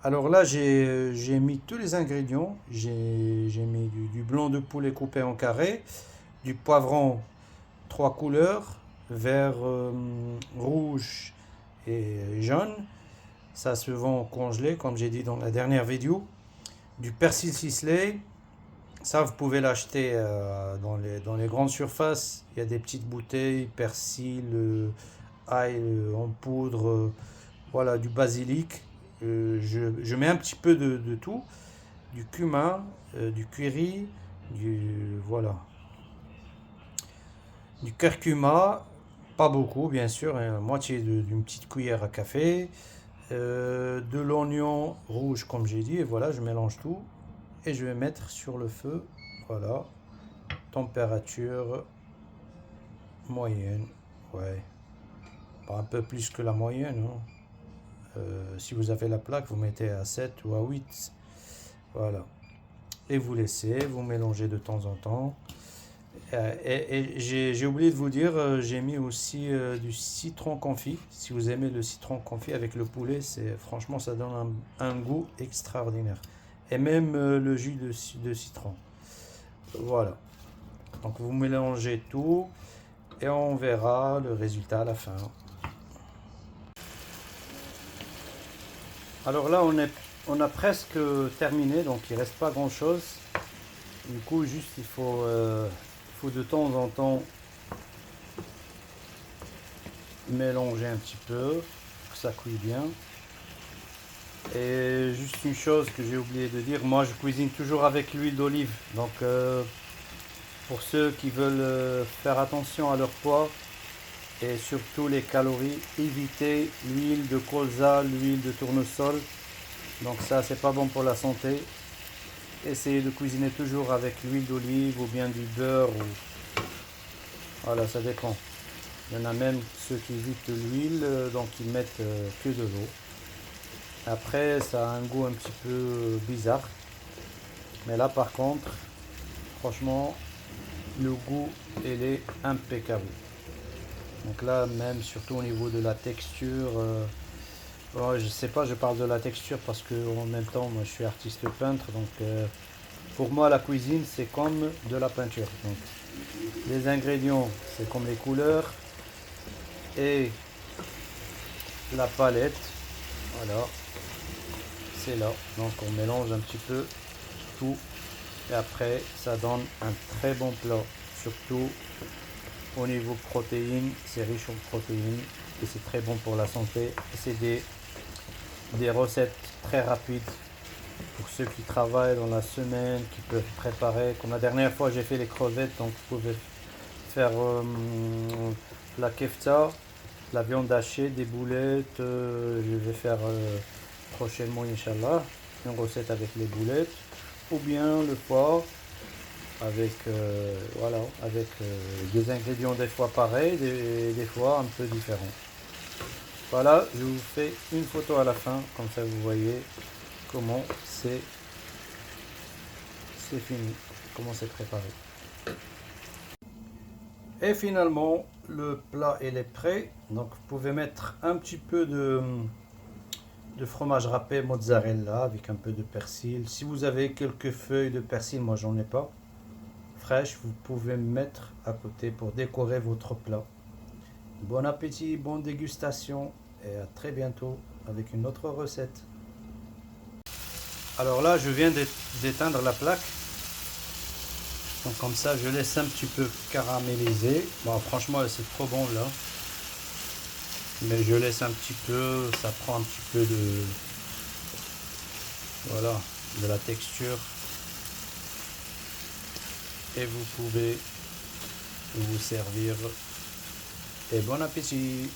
Alors là, j'ai mis tous les ingrédients. J'ai mis du blanc de poulet coupé en carré, du poivron trois couleurs, vert, rouge et jaune. Ça se vend congelé, comme j'ai dit dans la dernière vidéo. Du persil ciselé. Ça, vous pouvez l'acheter dans les grandes surfaces. Il y a des petites bouteilles, persil, ail en poudre, voilà, du basilic. Je mets un petit peu de tout, du cumin, du curry, voilà, du curcuma, pas beaucoup bien sûr, hein, moitié d'une petite cuillère à café, de l'oignon rouge comme j'ai dit, et voilà, je mélange tout et je vais mettre sur le feu, voilà, température moyenne, ouais, pas un peu plus que la moyenne, hein. Si vous avez la plaque, vous mettez à 7 ou à 8. Voilà. Et vous laissez, vous mélangez de temps en temps. Et j'ai oublié de vous dire, j'ai mis aussi du citron confit. Si vous aimez le citron confit avec le poulet, franchement, ça donne un goût extraordinaire. Et même le jus de citron. Voilà. Donc vous mélangez tout et on verra le résultat à la fin. Alors là, on a presque terminé, donc il ne reste pas grand-chose. Du coup, juste il faut de temps en temps mélanger un petit peu pour que ça cuise bien. Et juste une chose que j'ai oublié de dire, moi je cuisine toujours avec l'huile d'olive. Donc pour ceux qui veulent faire attention à leur poids et surtout les calories, évitez l'huile de colza, l'huile de tournesol. Donc ça c'est pas bon pour la santé. Essayez de cuisiner toujours avec l'huile d'olive ou bien du beurre. Voilà, ça dépend. Il y en a même ceux qui évitent l'huile, donc ils mettent que de l'eau. Après, ça a un goût un petit peu bizarre. Mais là, par contre, franchement, le goût, il est impeccable. Donc là, même surtout au niveau de la texture, bon, je sais pas, je parle de la texture parce que en même temps, moi, je suis artiste peintre, donc pour moi, la cuisine, c'est comme de la peinture. Donc, les ingrédients, c'est comme les couleurs et la palette. Voilà, c'est là. Donc, on mélange un petit peu tout et après, ça donne un très bon plat. Surtout au niveau protéines, c'est riche en protéines et c'est très bon pour la santé. C'est des recettes très rapides pour ceux qui travaillent dans la semaine, qui peuvent préparer. Comme la dernière fois, j'ai fait les crevettes, donc vous pouvez faire la kefta, la viande hachée, des boulettes. Je vais faire prochainement, Inch'Allah, une recette avec les boulettes. Ou bien le porc avec, voilà, avec des ingrédients des fois pareils, des fois un peu différents. Voilà, je vous fais une photo à la fin, comme ça vous voyez comment c'est fini, comment c'est préparé. Et finalement, le plat il est prêt. Donc vous pouvez mettre un petit peu de fromage râpé mozzarella avec un peu de persil. Si vous avez quelques feuilles de persil, moi j'en ai pas, fraîches, vous pouvez mettre à côté pour décorer votre plat. Bon appétit, bonne dégustation et à très bientôt avec une autre recette. Alors là, je viens d'éteindre la plaque. Donc comme ça, je laisse un petit peu caraméliser. Bon, franchement, c'est trop bon là. Mais je laisse un petit peu, ça prend un petit peu de, voilà, de la texture. Et vous pouvez vous servir. Et bon appétit!